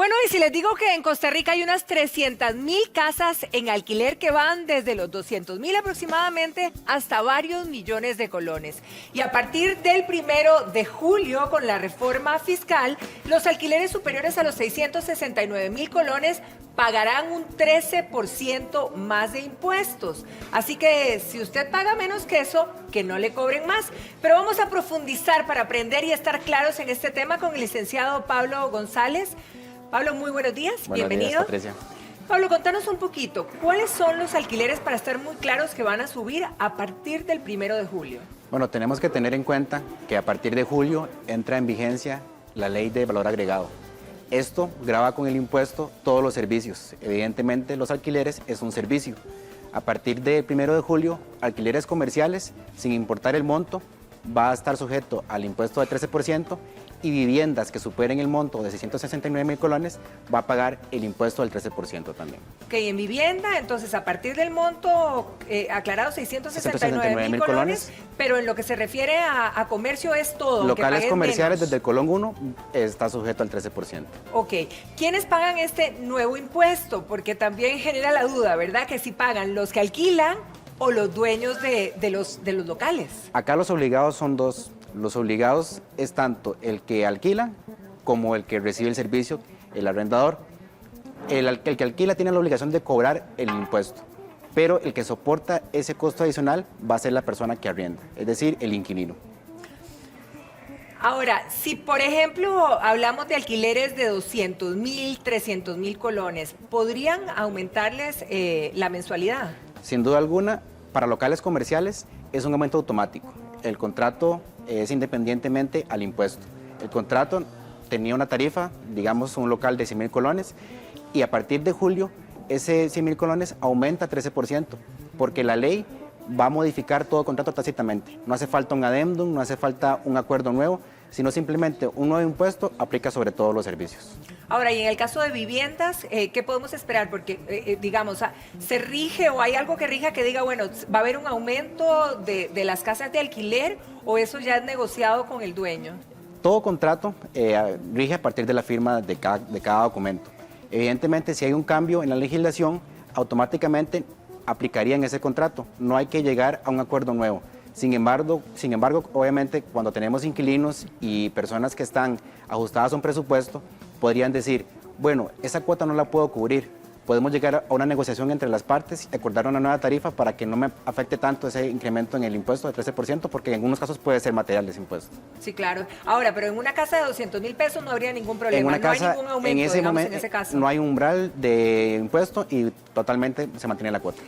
Bueno, y si les digo que en Costa Rica hay unas 300.000 casas en alquiler que van desde los 200.000 aproximadamente hasta varios millones de colones. Y a partir del 1 de julio, con la reforma fiscal, los alquileres superiores a los 669.000 colones pagarán un 13% más de impuestos. Así que si usted paga menos que eso, que no le cobren más. Pero vamos a profundizar para aprender y estar claros en este tema con el licenciado Pablo González. Pablo, muy buenos días, bienvenido. Buenos días, Patricia. Pablo, contanos un poquito, ¿cuáles son los alquileres para estar muy claros que van a subir a partir del 1 de julio? Bueno, tenemos que tener en cuenta que a partir de julio entra en vigencia la ley de valor agregado. Esto grava con el impuesto todos los servicios. Evidentemente, los alquileres es un servicio. A partir del 1 de julio, alquileres comerciales, sin importar el monto, va a estar sujeto al impuesto del 13%, y viviendas que superen el monto de 669.000 colones va a pagar el impuesto del 13% también. Ok, en vivienda, entonces a partir del monto aclarado 669.000 colones, pero en lo que se refiere a comercio es todo. Locales comerciales menos. Desde el colón 1 está sujeto al 13%. Ok, ¿quiénes pagan este nuevo impuesto? Porque también genera la duda, ¿verdad? Que si pagan los que alquilan o los dueños de los locales. Acá los obligados son dos. Los obligados es tanto el que alquila como el que recibe el servicio, el arrendador. El que alquila tiene la obligación de cobrar el impuesto, pero el que soporta ese costo adicional va a ser la persona que arrienda, es decir, el inquilino. Ahora, si por ejemplo hablamos de alquileres de 200.000, 300.000 colones, ¿podrían aumentarles la mensualidad? Sin duda alguna, para locales comerciales es un aumento automático. El contrato es independientemente al impuesto. El contrato tenía una tarifa, digamos un local de 100.000 colones, y a partir de julio ese 100.000 colones aumenta 13%, porque la ley va a modificar todo contrato tácitamente. No hace falta un adendum, no hace falta un acuerdo nuevo, sino simplemente un nuevo impuesto aplica sobre todos los servicios. Ahora, y en el caso de viviendas, ¿qué podemos esperar? Porque, digamos, ¿se rige o hay algo que rija que diga, bueno, va a haber un aumento de las casas de alquiler o eso ya es negociado con el dueño? Todo contrato rige a partir de la firma de cada documento. Evidentemente, si hay un cambio en la legislación, automáticamente aplicaría en ese contrato. No hay que llegar a un acuerdo nuevo. Sin embargo, obviamente, cuando tenemos inquilinos y personas que están ajustadas a un presupuesto, podrían decir, bueno, esa cuota no la puedo cubrir. Podemos llegar a una negociación entre las partes y acordar una nueva tarifa para que no me afecte tanto ese incremento en el impuesto de 13%, porque en algunos casos puede ser material de ese impuesto. Sí, claro. Ahora, pero en una casa de 200.000 pesos no habría ningún problema, en una casa, no hay ningún aumento, en ese caso. No hay umbral de impuesto y totalmente se mantiene la cuota.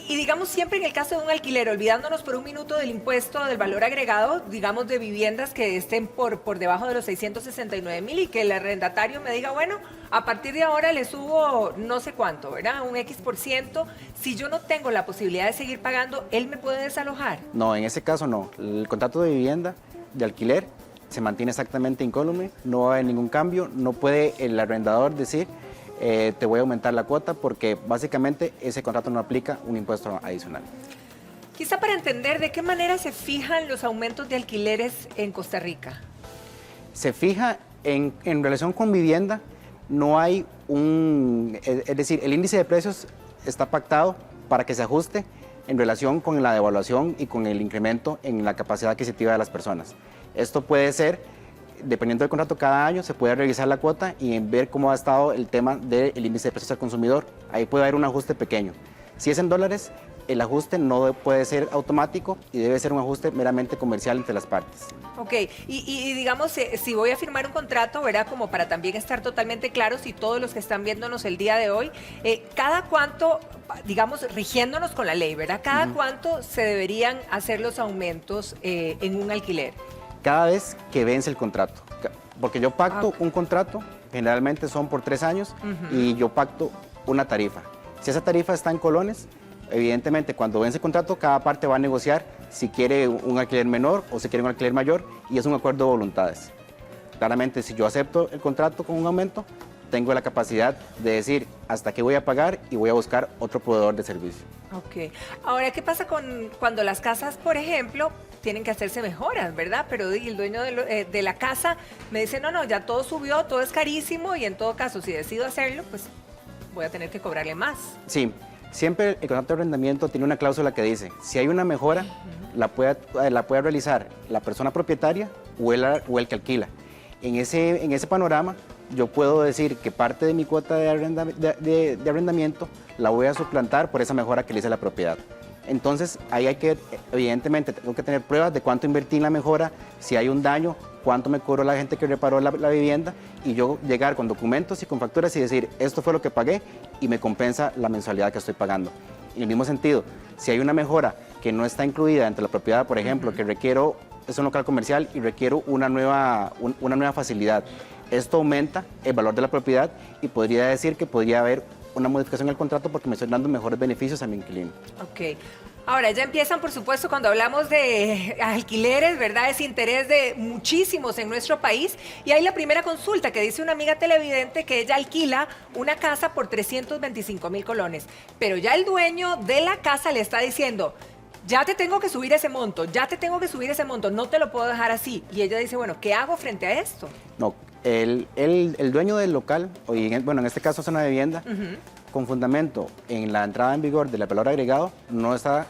Y digamos siempre en el caso de un alquiler, olvidándonos por un minuto del impuesto del valor agregado, digamos de viviendas que estén por debajo de los 669.000 y que el arrendatario me diga, bueno, a partir de ahora le subo no sé cuánto, ¿verdad? Un X%. Si yo no tengo la posibilidad de seguir pagando, ¿él me puede desalojar? No, en ese caso no. El contrato de vivienda, de alquiler, se mantiene exactamente incólume, no hay ningún cambio, no puede el arrendador decir te voy a aumentar la cuota porque básicamente ese contrato no aplica un impuesto adicional. Quizá para entender de qué manera se fijan los aumentos de alquileres en Costa Rica. Se fija en relación con vivienda, no hay es decir, el índice de precios está pactado para que se ajuste en relación con la devaluación y con el incremento en la capacidad adquisitiva de las personas. Esto puede ser, dependiendo del contrato, cada año se puede revisar la cuota y ver cómo ha estado el tema del índice de precios al consumidor. Ahí puede haber un ajuste pequeño. Si es en dólares, el ajuste no puede ser automático y debe ser un ajuste meramente comercial entre las partes. Ok, y digamos, si voy a firmar un contrato, ¿verdad? Como para también estar totalmente claros y todos los que están viéndonos el día de hoy, ¿cada cuánto, digamos, rigiéndonos con la ley, ¿verdad? ¿Cada cuánto se deberían hacer los aumentos en un alquiler? Cada vez que vence el contrato, porque yo pacto un contrato, generalmente son por 3 años, y yo pacto una tarifa. Si esa tarifa está en colones, evidentemente cuando vence el contrato, cada parte va a negociar si quiere un alquiler menor o si quiere un alquiler mayor, y es un acuerdo de voluntades. Claramente, si yo acepto el contrato con un aumento, tengo la capacidad de decir hasta qué voy a pagar y voy a buscar otro proveedor de servicio. Ok. Ahora, ¿qué pasa cuando las casas, por ejemplo, tienen que hacerse mejoras, ¿verdad? Pero el dueño de la casa me dice, no, no, ya todo subió, todo es carísimo y en todo caso, si decido hacerlo, pues voy a tener que cobrarle más. Sí, siempre el contrato de arrendamiento tiene una cláusula que dice, si hay una mejora, la puede realizar la persona propietaria o el que alquila. En ese panorama, yo puedo decir que parte de mi cuota de arrendamiento la voy a suplantar por esa mejora que le hice a la propiedad. Entonces, ahí hay que, evidentemente, tengo que tener pruebas de cuánto invertí en la mejora, si hay un daño, cuánto me cobró la gente que reparó la vivienda, y yo llegar con documentos y con facturas y decir, esto fue lo que pagué y me compensa la mensualidad que estoy pagando. En el mismo sentido, si hay una mejora que no está incluida entre la propiedad, por ejemplo, que requiero, es un local comercial y requiero una nueva facilidad, esto aumenta el valor de la propiedad y podría decir que podría haber una modificación del contrato porque me estoy dando mejores beneficios a mi inquilino. Ok. Ahora, ya empiezan, por supuesto, cuando hablamos de alquileres, ¿verdad? Es interés de muchísimos en nuestro país. Y hay la primera consulta que dice una amiga televidente que ella alquila una casa por 325,000 colones. Pero ya el dueño de la casa le está diciendo, ya te tengo que subir ese monto, ya te tengo que subir ese monto, no te lo puedo dejar así. Y ella dice, bueno, ¿qué hago frente a esto? No, el dueño del local, bueno, en este caso es una vivienda, con fundamento en la entrada en vigor del valor agregado, no está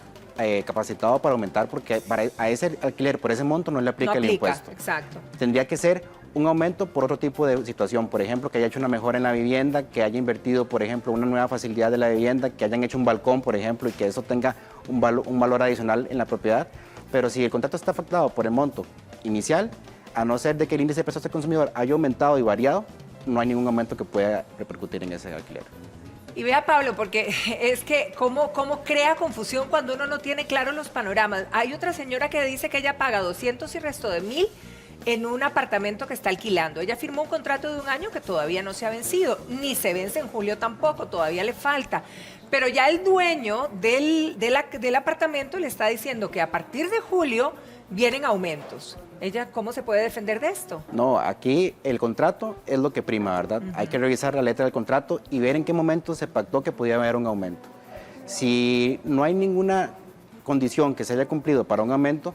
capacitado para aumentar porque a ese alquiler por ese monto no le aplica el impuesto. Exacto. Tendría que ser un aumento por otro tipo de situación, por ejemplo, que haya hecho una mejora en la vivienda, que haya invertido, por ejemplo, una nueva facilidad de la vivienda, que hayan hecho un balcón, por ejemplo, y que eso tenga un valor adicional en la propiedad. Pero si el contrato está afectado por el monto inicial, a no ser de que el índice de precios del consumidor haya aumentado y variado, no hay ningún aumento que pueda repercutir en ese alquiler. Y vea, Pablo, porque es que cómo crea confusión cuando uno no tiene claros los panoramas. Hay otra señora que dice que ella paga 200 y resto de 1,000 en un apartamento que está alquilando. Ella firmó un contrato de 1 año que todavía no se ha vencido, ni se vence en julio tampoco, todavía le falta. Pero ya el dueño del apartamento le está diciendo que a partir de julio vienen aumentos. ¿Ella cómo se puede defender de esto? No, aquí el contrato es lo que prima, ¿verdad? Hay que revisar la letra del contrato y ver en qué momento se pactó que podía haber un aumento. Si no hay ninguna condición que se haya cumplido para un aumento,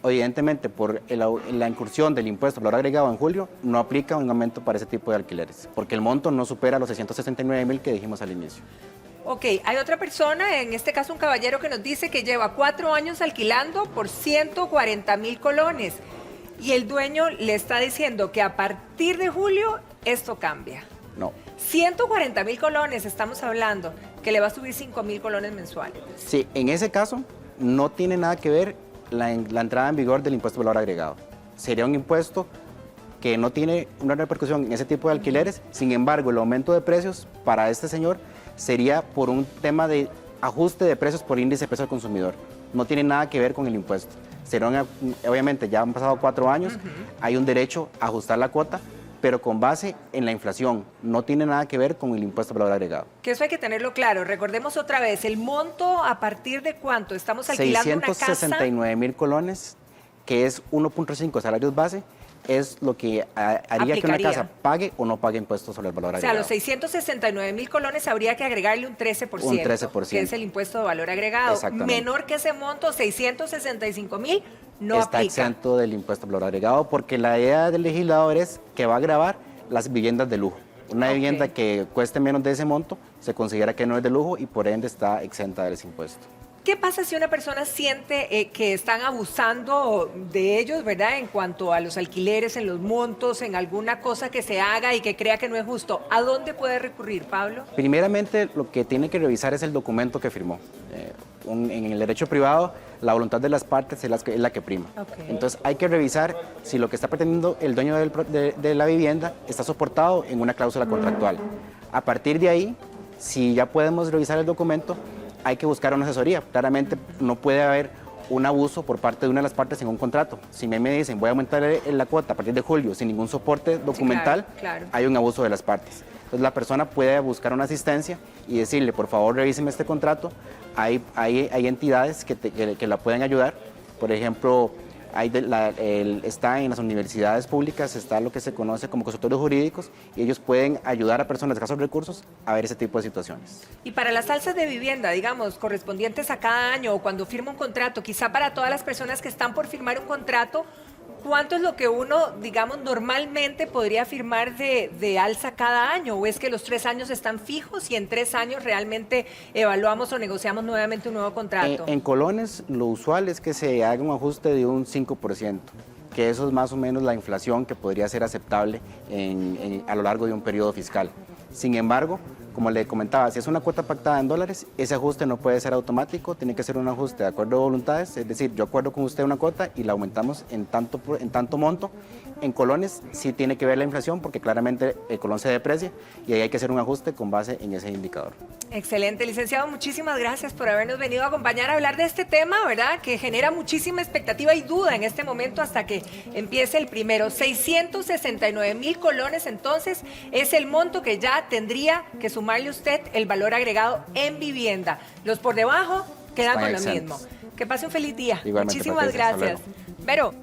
evidentemente por la incursión del impuesto al valor agregado en julio, no aplica un aumento para ese tipo de alquileres, porque el monto no supera los 669,000 que dijimos al inicio. Ok, hay otra persona, en este caso un caballero que nos dice que lleva 4 años alquilando por 140,000 colones y el dueño le está diciendo que a partir de julio esto cambia. No. 140,000 colones estamos hablando, que le va a subir 5,000 colones mensuales. Sí, en ese caso no tiene nada que ver la entrada en vigor del impuesto al valor agregado. Sería un impuesto que no tiene una repercusión en ese tipo de alquileres, sin embargo el aumento de precios para este señor sería por un tema de ajuste de precios por índice de precio al consumidor. No tiene nada que ver con el impuesto. Obviamente ya han pasado 4 años, hay un derecho a ajustar la cuota, pero con base en la inflación. No tiene nada que ver con el impuesto al valor agregado. Que eso hay que tenerlo claro. Recordemos otra vez, el monto a partir de cuánto estamos alquilando una casa. 669,000 colones, que es 1.5 salarios base, es lo que haría que una casa pague o no pague impuestos sobre el valor agregado. O sea, a los 669,000 colones habría que agregarle un 13%. Un 13%. Que es el impuesto de valor agregado. Exactamente. Menor que ese monto, 665,000, no está aplica. exento del impuesto al valor agregado porque la idea del legislador es que va a gravar las viviendas de lujo. Una vivienda que cueste menos de ese monto se considera que no es de lujo y por ende está exenta de ese impuesto. ¿Qué pasa si una persona siente que están abusando de ellos, ¿verdad? En cuanto a los alquileres, en los montos, en alguna cosa que se haga y que crea que no es justo. ¿A dónde puede recurrir, Pablo? Primeramente, lo que tiene que revisar es el documento que firmó. En el derecho privado, la voluntad de las partes es la que prima. Okay. Entonces, hay que revisar si lo que está pretendiendo el dueño de la vivienda está soportado en una cláusula contractual. A partir de ahí, si ya podemos revisar el documento, hay que buscar una asesoría. Claramente no puede haber un abuso por parte de una de las partes en un contrato. Si me dicen voy a aumentar la cuota a partir de julio sin ningún soporte documental, sí, claro. Hay un abuso de las partes. Entonces la persona puede buscar una asistencia y decirle, por favor, revíseme este contrato. Hay entidades que la pueden ayudar. Por ejemplo, Está en las universidades públicas, está lo que se conoce como consultorios jurídicos y ellos pueden ayudar a personas de escasos recursos a ver ese tipo de situaciones. Y para las alzas de vivienda, digamos, correspondientes a cada año o cuando firma un contrato, quizá para todas las personas que están por firmar un contrato, ¿cuánto es lo que uno, digamos, normalmente podría firmar de alza cada año? ¿O es que los 3 años están fijos y en 3 años realmente evaluamos o negociamos nuevamente un nuevo contrato? En colones, lo usual es que se haga un ajuste de un 5%, que eso es más o menos la inflación que podría ser aceptable a lo largo de un periodo fiscal. Sin embargo, como le comentaba, si es una cuota pactada en dólares, ese ajuste no puede ser automático, tiene que ser un ajuste de acuerdo de voluntades, es decir, yo acuerdo con usted una cuota y la aumentamos en tanto monto. En colones sí tiene que ver la inflación porque claramente el colón se deprecia y ahí hay que hacer un ajuste con base en ese indicador. Excelente, licenciado, muchísimas gracias por habernos venido a acompañar a hablar de este tema, ¿verdad? Que genera muchísima expectativa y duda en este momento hasta que empiece el primero. 669,000 colones, entonces, es el monto que ya tendría que sumarle usted el valor agregado en vivienda. Los por debajo quedan con lo mismo. Que pase un feliz día. Igualmente, Muchísimas Patricia, hasta gracias. luego. Vero.